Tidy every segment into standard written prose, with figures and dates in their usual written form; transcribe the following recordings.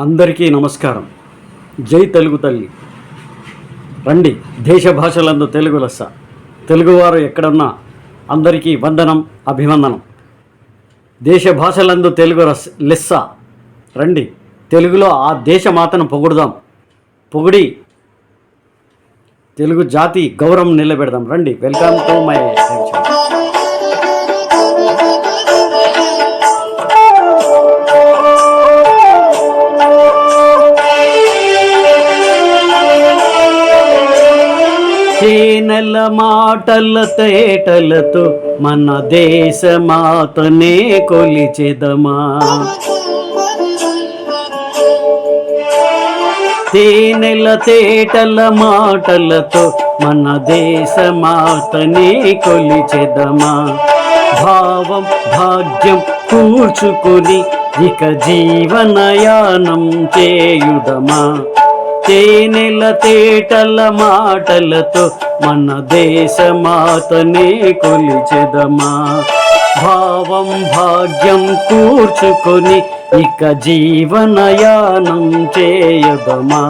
అందరికీ నమస్కారం. జై తెలుగు తల్లి. రండి, దేశ భాషలందు తెలుగు లెస్స. తెలుగువారు ఎక్కడున్నా అందరికీ వందనం, అభివందనం. దేశ భాషలందు తెలుగు లెస్స. రండి, తెలుగులో ఆ దేశమాతను పొగుడుదాం. పొగిడి తెలుగు జాతి గౌరవం నిలబెడదాం. రండి, వెల్కమ్ టు మై తేనెల మాటల తేటలతో మన దేశమాతనే కొలిచెదమా. తేనెల తేటల మాటలతో మన దేశమాతనే కొలిచెదమా. భావం భాగ్యం కూర్చుకొని ఇక జీవనయానం చేయుదమా. తేనెల తేటల మాటలతో మన దేశమాతనే కొలిచెదమా. భావం భాగ్యం కూర్చుకొని ఇక జీవనయానం చేయదమా.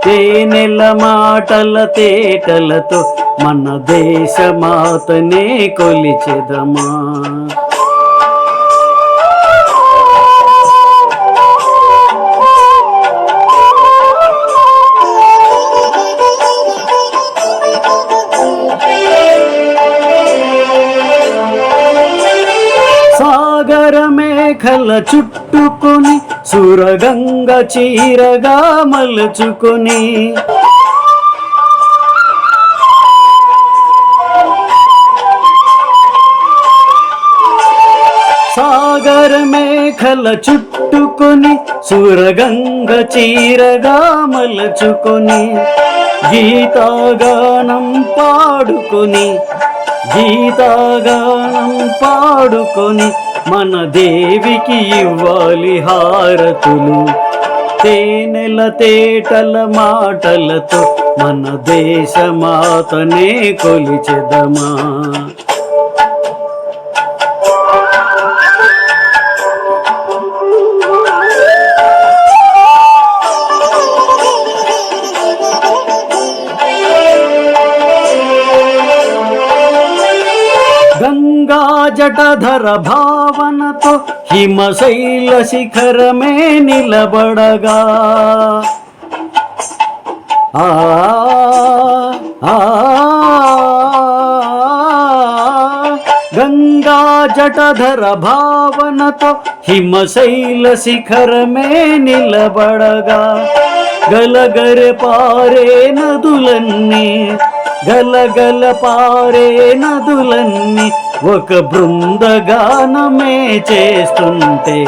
తేనెల మాటల తేటలతో మన దేశమాతనే కొలిచెదమా. సాగర మేఘల చుట్టుకొని సురగంగ చీరగా మలుచుకొని సాగర మేఘల చుట్టుకొని సురగంగ చీరగా మలుచుకొని గీతాగానం పాడుకొని గీతాగానం పాడుకొని మన దేవికి ఇవ్వాలి హారతులు. తేనెల తేటల మాటలతో మన దేశమాతనే కొలిచెదమా. గంగా జటధర భావనతో హిమశైల శిఖరమే నిలబడగా. ఆ గంగా జటధర భావనతో హిమశైల శిఖరమే నిలబడగా. గలగర పారే నదులన్నీ గలగల పారే నదులన్నీ ఒక బృందగానమే చేస్తుంటే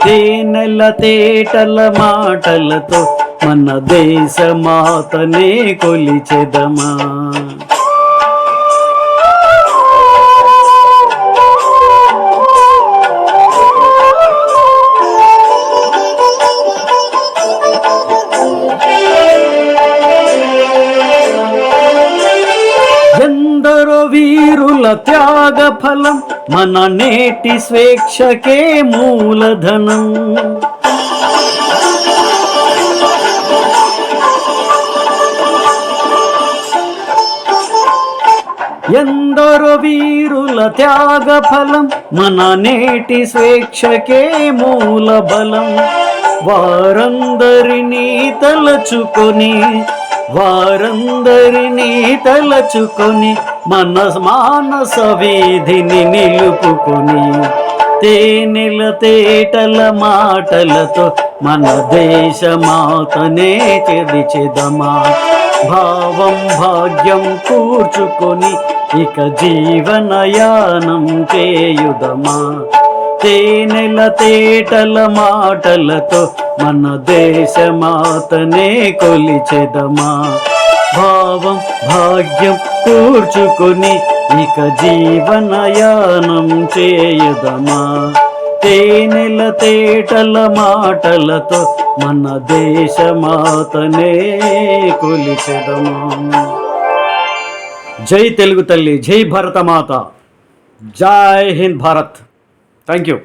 తేనెల తేటల మాటలతో మన దేశమాతనే కొలిచెదమా. ఎందరో వీరుల త్యాగ ఫలం మన నేటి స్వేచ్ఛకే మూలధనం. ఎందరో వీరుల త్యాగ ఫలం మన నేటి స్వేచ్ఛకే మూల బలం. వారందరినీ తలచుకొని మన మానస వీధిని నిలుపుకొని తేనెల తేటల మాటలతో మన దేశమాతనే కొలిచెదమా. భావం భాగ్యం కూర్చుకొని ఇక జీవనయానం చేయుదమా. తేనెల తేటల మాటలతో మన దేశమాతనే కొలిచెదమా. భావం భాగ్యం కూర్చుకొని ఇక జీవనయానం చేయదమా. తేనెల తేటల మాటలతో మన దేశమాతనే కొలిచెదమా. జై తెలుగు తల్లి, జై భారత మాత, జై హింద్ భారత్. Thank you.